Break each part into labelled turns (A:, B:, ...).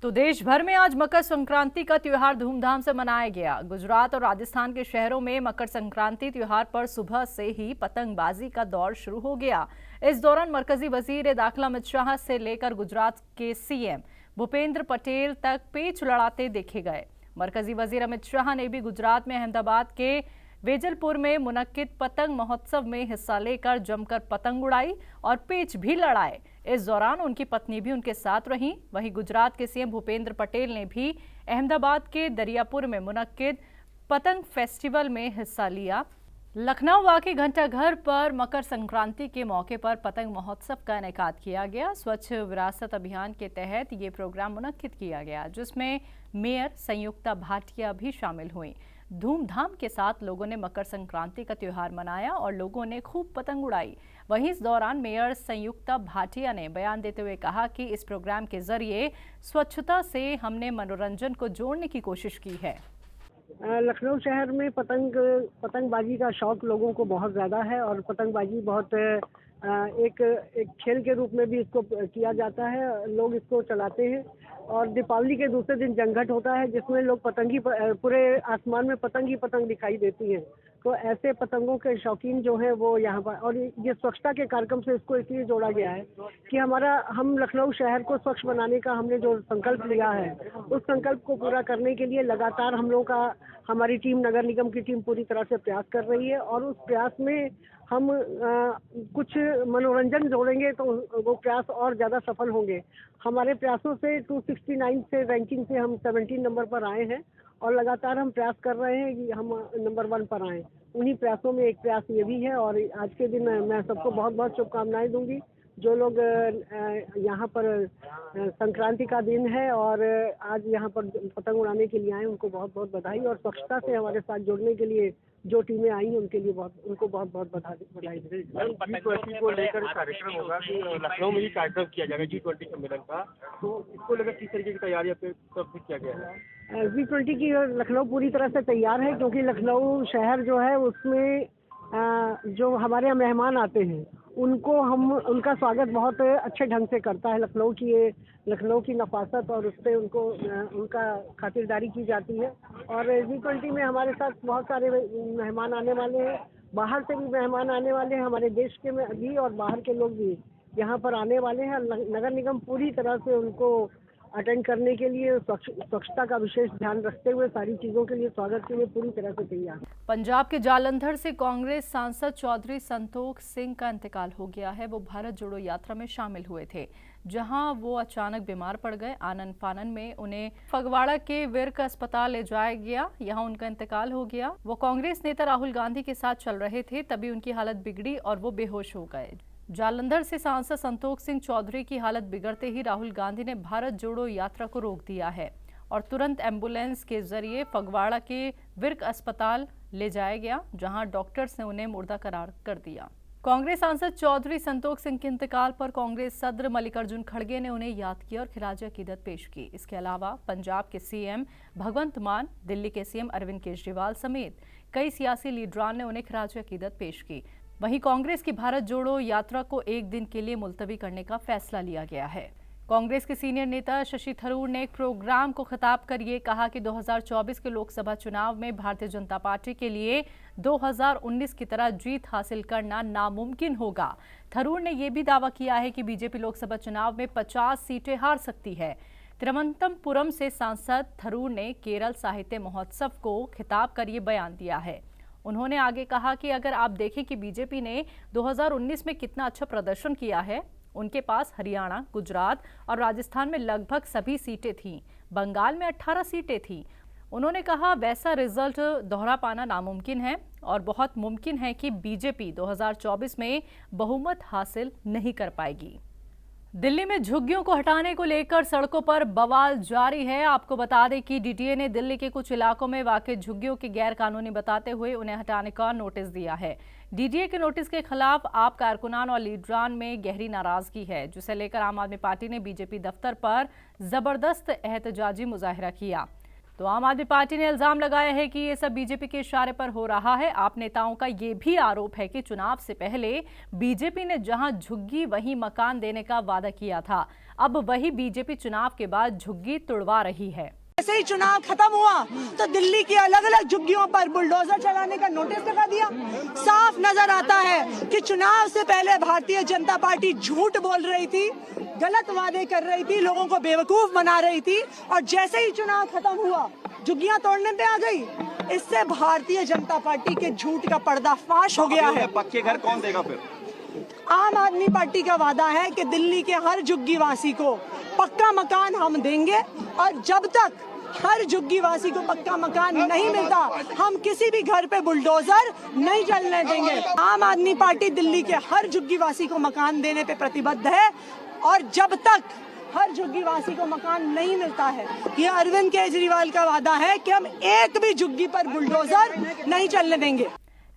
A: तो देश भर में आज मकर संक्रांति का त्योहार धूमधाम से मनाया गया। गुजरात और राजस्थान के शहरों में मकर संक्रांति त्योहार पर सुबह से ही पतंगबाजी का दौर शुरू हो गया। इस दौरान मरकजी वजीर दाखिला अमित शाह से लेकर गुजरात के सीएम भूपेंद्र पटेल तक पेच लड़ाते देखे गए। मरकजी वजीर अमित शाह ने भी गुजरात में अहमदाबाद के वेजलपुर में मुनक्किद पतंग महोत्सव में हिस्सा लेकर जमकर पतंग उड़ाई और पेच भी लड़ाए। इस दौरान उनकी पत्नी भी उनके साथ रहीं। वहीं गुजरात के सीएम भूपेंद्र पटेल ने भी अहमदाबाद के दरियापुर में मुनक्किद पतंग फेस्टिवल में हिस्सा लिया। लखनऊ वाकई घंटाघर पर मकर संक्रांति के मौके पर पतंग महोत्सव का इनेकाद किया गया। स्वच्छ विरासत अभियान के तहत ये प्रोग्राम मुनक्किद किया गया, जिसमें मेयर संयुक्ता भाटिया भी शामिल हुई। धूमधाम के साथ लोगों ने मकर संक्रांति का त्योहार मनाया और लोगों ने खूब पतंग उड़ाई। वहीं इस दौरान मेयर संयुक्ता भाटिया ने बयान देते हुए कहा कि इस प्रोग्राम के जरिए स्वच्छता से हमने मनोरंजन को जोड़ने की कोशिश की है।
B: लखनऊ शहर में पतंगबाजी का शौक लोगों को बहुत ज़्यादा है और पतंगबाजी बहुत एक खेल के रूप में भी इसको किया जाता है। लोग इसको चलाते हैं और दीपावली के दूसरे दिन जंगट होता है, जिसमें लोग पूरे आसमान में पतंग ही पतंग दिखाई देती हैं। तो ऐसे पतंगों के शौकीन जो हैं वो यहाँ पर, और ये स्वच्छता के कार्यक्रम से इसको इसलिए जोड़ा गया है कि हम लखनऊ शहर को स्वच्छ बनाने का हमने जो संकल्प लिया है, उस संकल्प को पूरा करने के लिए लगातार हमारी टीम, नगर निगम की टीम पूरी तरह से प्रयास कर रही है। और उस प्रयास में हम कुछ मनोरंजन जोड़ेंगे तो वो प्रयास और ज़्यादा सफल होंगे। हमारे प्रयासों से 269 से रैंकिंग से हम 17 नंबर पर आए हैं और लगातार हम प्रयास कर रहे हैं कि हम नंबर 1 पर आएँ। उन्हीं प्रयासों में एक प्रयास ये भी है। और आज के दिन मैं सबको बहुत बहुत शुभकामनाएं दूंगी। जो लोग यहाँ पर संक्रांति का दिन है और आज यहाँ पर पतंग उड़ाने के लिए आए, उनको बहुत बहुत बधाई। और स्वच्छता से हमारे साथ जुड़ने के लिए जो टीमें आई हैं उनको बहुत बहुत बधाई।
C: G20 को लेकर कार्यक्रम होगा कि लखनऊ में ही कार्यक्रम किया जाएगा G20 सम्मेलन का, तो इसको लेकर किस तरीके की तैयारी कब किया गया है?
B: G20 की लखनऊ पूरी तरह से तैयार है, क्योंकि लखनऊ शहर जो है उसमें जो हमारे यहाँ मेहमान आते हैं उनका स्वागत बहुत अच्छे ढंग से करता है। लखनऊ की नफासत और उस पर उनका खातिरदारी की जाती है। और G20 में हमारे साथ बहुत सारे मेहमान आने वाले हैं, बाहर से भी मेहमान आने वाले हैं, हमारे देश के में भी और बाहर के लोग भी यहाँ पर आने वाले हैं। नगर निगम पूरी तरह से उनको अटेंड करने के लिए स्वच्छता का विशेष ध्यान रखते हुए सारी चीजों के लिए स्वागत के लिए पूरी तरह से तैयार।
A: पंजाब के जालंधर से कांग्रेस सांसद चौधरी संतोख सिंह का इंतकाल हो गया है। वो भारत जोड़ो यात्रा में शामिल हुए थे, जहां वो अचानक बीमार पड़ गए। आनन फानन में उन्हें फगवाड़ा के विर्क अस्पताल ले जाया गया, यहां उनका इंतकाल हो गया। वो कांग्रेस नेता राहुल गांधी के साथ चल रहे थे, तभी उनकी हालत बिगड़ी और वो बेहोश हो गए। जालंधर से सांसद संतोख सिंह चौधरी की हालत बिगड़ते ही राहुल गांधी ने भारत जोड़ो यात्रा को रोक दिया है और तुरंत एम्बुलेंस के जरिए फगवाड़ा के विर्क अस्पताल ले जाया गया, जहां डॉक्टर्स ने उन्हें मुर्दा करार कर दिया। कांग्रेस सांसद चौधरी संतोख सिंह के इंतकाल पर कांग्रेस सदर मल्लिकार्जुन खड़गे ने उन्हें याद किया और खिराज अकीदत पेश की। इसके अलावा पंजाब के सीएम भगवंत मान, दिल्ली के सीएम अरविंद केजरीवाल समेत कई सियासी लीडरान ने उन्हें खिराज अकीदत पेश की। वहीं कांग्रेस की भारत जोड़ो यात्रा को एक दिन के लिए मुलतवी करने का फैसला लिया गया है। कांग्रेस के सीनियर नेता शशि थरूर ने एक प्रोग्राम को खिताब कर ये कहा कि 2024 के लोकसभा चुनाव में भारतीय जनता पार्टी के लिए 2019 की तरह जीत हासिल करना नामुमकिन होगा। थरूर ने यह भी दावा किया है कि बीजेपी लोकसभा चुनाव में 50 सीटें हार सकती है। तिरुवनंतपुरम से सांसद थरूर ने केरल साहित्य महोत्सव को खिताब कर ये बयान दिया है। उन्होंने आगे कहा कि अगर आप देखें कि बीजेपी ने 2019 में कितना अच्छा प्रदर्शन किया है, उनके पास हरियाणा, गुजरात और राजस्थान में लगभग सभी सीटें थीं, बंगाल में 18 सीटें थीं। उन्होंने कहा वैसा रिजल्ट दोहरा पाना नामुमकिन है और बहुत मुमकिन है कि बीजेपी 2024 में बहुमत हासिल नहीं कर पाएगी। दिल्ली में झुग्गियों को हटाने को लेकर सड़कों पर बवाल जारी है। आपको बता दें कि डीटीए ने दिल्ली के कुछ इलाकों में वाक़ई झुग्गियों की गैर कानूनी बताते हुए उन्हें हटाने का नोटिस दिया है। डीटीए के नोटिस के खिलाफ आप कारकुनान और लीडरान में गहरी नाराजगी है, जिसे लेकर आम आदमी पार्टी ने बीजेपी दफ्तर पर जबरदस्त एहतजाजी मुजाहिरा किया। तो आम आदमी पार्टी ने इल्जाम लगाया है कि ये सब बीजेपी के इशारे पर हो रहा है। आप नेताओं का ये भी आरोप है कि चुनाव से पहले बीजेपी ने जहां झुग्गी वहीं मकान देने का वादा किया था, अब वही बीजेपी चुनाव के बाद झुग्गी तुड़वा रही है।
D: जैसे ही चुनाव खत्म हुआ तो दिल्ली की अलग अलग झुग्गियों पर बुलडोजर चलाने का नोटिस लगा दिया। साफ नजर आता है कि चुनाव से पहले भारतीय जनता पार्टी झूठ बोल रही थी, गलत वादे कर रही थी, लोगों को बेवकूफ बना रही थी, और जैसे ही चुनाव खत्म हुआ झुग्गियां तोड़ने पे आ गई। इससे भारतीय जनता पार्टी के झूठ का पर्दाफाश हो गया है।
E: पक्के घर कौन देगा फिर?
D: आम आदमी पार्टी का वादा है कि दिल्ली के हर झुग्गी वासी को पक्का मकान हम देंगे, और जब तक हर झुग्गी वासी को पक्का मकान नहीं मिलता हम किसी भी घर पे बुलडोजर नहीं चलने देंगे। आम आदमी पार्टी दिल्ली के हर झुग्गी वासी को मकान देने पे प्रतिबद्ध है, और जब तक हर झुग्गी वासी को मकान नहीं मिलता है, ये अरविंद केजरीवाल का वादा है कि हम एक भी झुग्गी पर बुलडोजर नहीं चलने देंगे।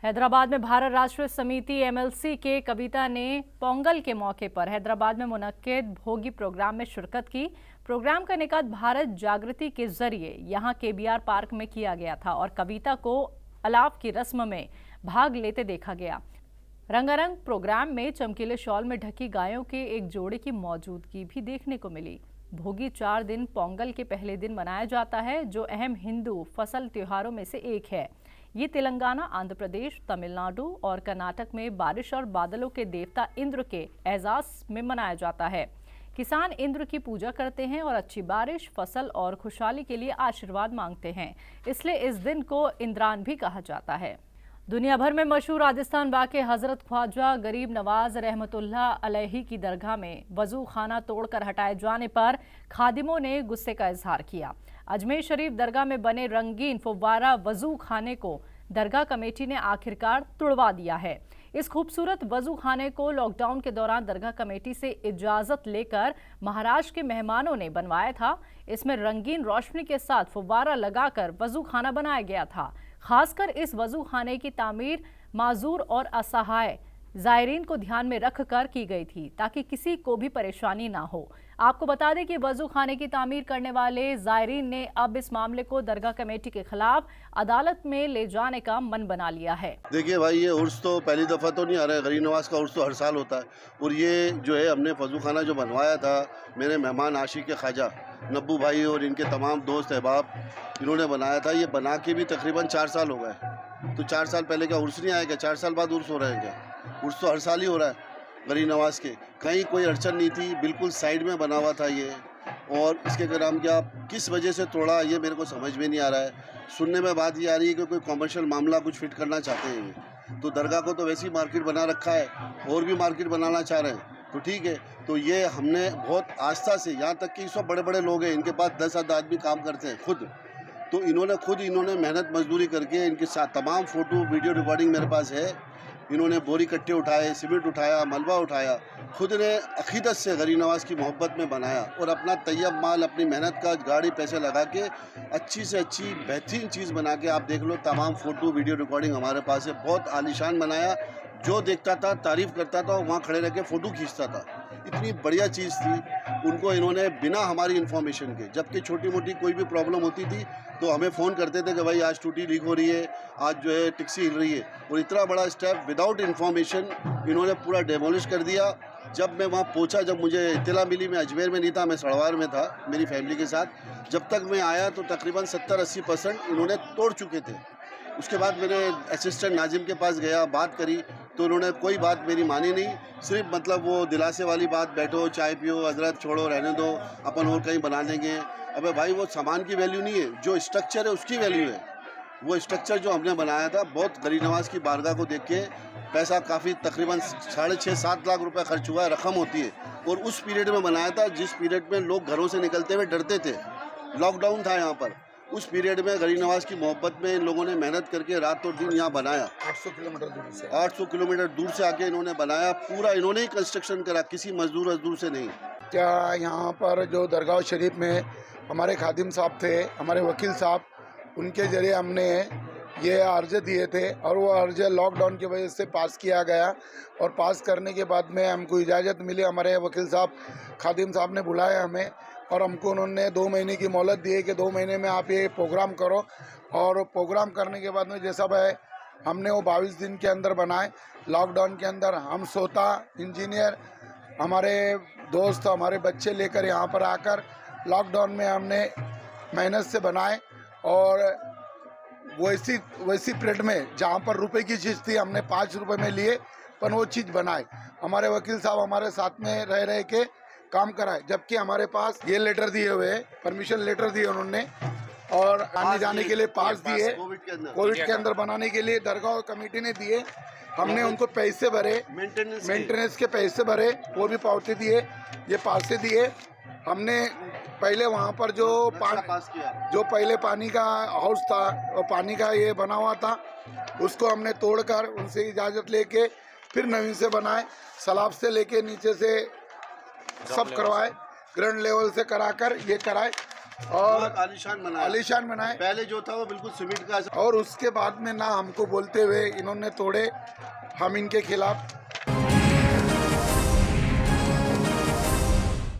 A: हैदराबाद में भारत राष्ट्र समिति एमएलसी के कविता ने पोंगल के मौके पर हैदराबाद में मुनक्किद भोगी प्रोग्राम में शिरकत की। प्रोग्राम का निकात भारत जागृति के जरिए यहां केबीआर पार्क में किया गया था और कविता को अलाव की रस्म में भाग लेते देखा गया। रंगारंग प्रोग्राम में चमकीले शॉल में ढकी गायों के एक जोड़े की मौजूदगी भी देखने को मिली। भोगी 4 दिन पोंगल के पहले दिन मनाया जाता है, जो अहम हिंदू फसल त्योहारों में से एक है। ये तेलंगाना, आंध्र प्रदेश, तमिलनाडु और कर्नाटक में बारिश और बादलों के देवता इंद्र के एजाज में मनाया जाता है। किसान इंद्र की पूजा करते हैं और अच्छी बारिश, फसल और खुशहाली के लिए आशीर्वाद मांगते हैं, इसलिए इस दिन को इंद्रान भी कहा जाता है। दुनिया भर में मशहूर राजस्थान वाक़े हजरत ख्वाजा गरीब नवाज रहमतुल्लाह अलैही की दरगाह में वजू खाना तोड़कर हटाए जाने पर खादिमों ने गुस्से का इजहार किया। अजमेर शरीफ दरगाह में बने रंगीन फव्वारा वजू खाने को दरगाह कमेटी ने आखिरकार तुड़वा दिया है। इस खूबसूरत वजू खाने को लॉकडाउन के दौरान दरगाह कमेटी से इजाजत लेकर महाराष्ट्र के मेहमानों ने बनवाया था। इसमें रंगीन रोशनी के साथ फव्वारा लगाकर वजू खाना बनाया गया था। खासकर इस वजू खाने की तामीर माजूर और असहाय जायरीन को ध्यान में रखकर की गई थी, ताकि किसी को भी परेशानी ना हो। आपको बता दें कि वजू खाने की तामीर करने वाले जायरीन ने अब इस मामले को दरगाह कमेटी के खिलाफ अदालत में ले जाने का मन बना लिया है।
F: देखिए भाई, ये उर्स तो पहली दफ़ा तो नहीं आ रहा है। गरीब नवाज का उर्स तो हर साल होता है, और ये जो है हमने वजू खाना जो बनवाया था, मेरे मेहमान आशिक ख्वाजा नब्बू भाई और इनके तमाम दोस्त अहबाब इन्होंने बनाया था। ये बना के भी तकरीबन 4 साल हो गए। तो 4 साल पहले क्या उर्स नहीं आया क्या? 4 साल बाद उर्स हो रहे हैं क्या? उर्स तो हर साल ही हो रहा है गरीब नवाज के। कहीं कोई अड़चन नहीं थी, बिल्कुल साइड में बना हुआ था ये। और इसके नाम क्या, किस वजह से तोड़ा, ये मेरे को समझ में नहीं आ रहा है। सुनने में बात ये आ रही है कि कोई कॉमर्शियल मामला कुछ फिट करना चाहते हैं ये। तो दरगाह को तो वैसी मार्केट बना रखा है, और भी मार्केट बनाना चाह रहे हैं, तो ठीक है। तो ये हमने बहुत आस्था से, यहाँ तक कि सब बड़े बड़े लोग हैं, इनके पास 10 आदमी काम करते हैं खुद, तो इन्होंने मेहनत मजदूरी करके इनके साथ तमाम फ़ोटो वीडियो रिकॉर्डिंग मेरे पास है। इन्होंने बोरी कट्टे उठाए, सीमेंट उठाया, मलबा उठाया, खुद ने अकीदत से गरीब नवाज की मोहब्बत में बनाया, और अपना तैयब माल, अपनी मेहनत का गाड़ी पैसे लगा के अच्छी से अच्छी बेहतरीन चीज़ बना के, आप देख लो, तमाम फ़ोटो वीडियो रिकॉर्डिंग हमारे पास है। बहुत आलीशान बनाया, जो देखता था तारीफ़ करता था, वहाँ खड़े रह के फ़ोटो खींचता था। इतनी बढ़िया चीज़ थी। उनको इन्होंने बिना हमारी इन्फॉर्मेशन के, जबकि छोटी मोटी कोई भी प्रॉब्लम होती थी तो हमें फ़ोन करते थे कि भाई आज टूटी लीक हो रही है, आज जो है टिक्सी हिल रही है, और इतना बड़ा स्टेप विदाउट इन्फॉर्मेशन इन्होंने पूरा डेमोलिश कर दिया। जब मैं वहाँ पहुँचा, जब मुझे इत्तला मिली, मैं अजमेर में नहीं था, मैं सड़वार में था मेरी फैमिली के साथ। जब तक मैं आया तो तकरीबन 70-80% इन्होंने तोड़ चुके थे। उसके बाद मैंने असिस्टेंट नाजिम के पास गया, बात करी, तो उन्होंने कोई बात मेरी मानी नहीं। सिर्फ मतलब वो दिलासे वाली बात, बैठो चाय पियो, हजरत छोड़ो, रहने दो, अपन और कहीं बना देंगे। अबे भाई, वो सामान की वैल्यू नहीं है, जो स्ट्रक्चर है उसकी वैल्यू है। वो स्ट्रक्चर जो हमने बनाया था, बहुत गरीब नवाज की बारगाह को देख के पैसा काफ़ी तकरीबन 6.5-7 लाख रुपए खर्च हुआ है, रकम होती है। और उस पीरियड में बनाया था जिस पीरियड में लोग घरों से निकलते हुए डरते थे, लॉकडाउन था यहाँ पर। उस पीरियड में गरीब नवाज की मोहब्बत में इन लोगों ने मेहनत करके रात और दिन यहाँ बनाया। 800 किलोमीटर दूर से आके इन्होंने बनाया, पूरा इन्होंने ही कंस्ट्रक्शन करा, किसी मजदूर से नहीं।
G: क्या यहाँ पर जो दरगाह शरीफ में हमारे खादिम साहब थे, हमारे वकील साहब, उनके ज़रिए हमने ये अर्ज दिए थे और वो अर्ज लॉकडाउन की वजह से पास किया गया और पास करने के बाद में हमको इजाज़त मिली। हमारे वकील साहब खादिम साहब ने बुलाया हमें और हमको उन्होंने 2 महीने की मोहलत दी है कि 2 महीने में आप ये प्रोग्राम करो। और प्रोग्राम करने के बाद में जैसा है हमने वो 22 दिन के अंदर बनाए। लॉकडाउन के अंदर हम सोता इंजीनियर, हमारे दोस्त, हमारे बच्चे लेकर यहाँ पर आकर लॉकडाउन में हमने मेहनत से बनाए और वैसी पीरियड में जहाँ पर रुपए की चीज़ थी हमने 5 रुपए में लिए पर वो चीज़ बनाए। हमारे वकील साहब हमारे साथ में रह के काम कराए, जबकि हमारे पास ये लेटर दिए हुए, परमिशन लेटर दिए उन्होंने और आने जाने के लिए पास दिए, कोविड के अंदर बनाने के लिए दरगाह कमेटी ने दिए। हमने उनको पैसे भरे, मेंटेनेंस के पैसे भरे, वो भी पावती दिए, ये पासे दिए। हमने पहले वहाँ पर जो पहले पानी का हाउस था और पानी का ये बना हुआ था उसको हमने तोड़कर उनसे इजाज़त लेके फिर नवीन से बनाए, सलाब से लेके नीचे से सब करवाए, ग्राउंड लेवल से कराकर ये कराए और आलीशान बनाए।
F: पहले जो था वो बिल्कुल सीमेंट का।
G: और उसके बाद में ना हमको बोलते हुए इन्होंने तोड़े, हम इनके खिलाफ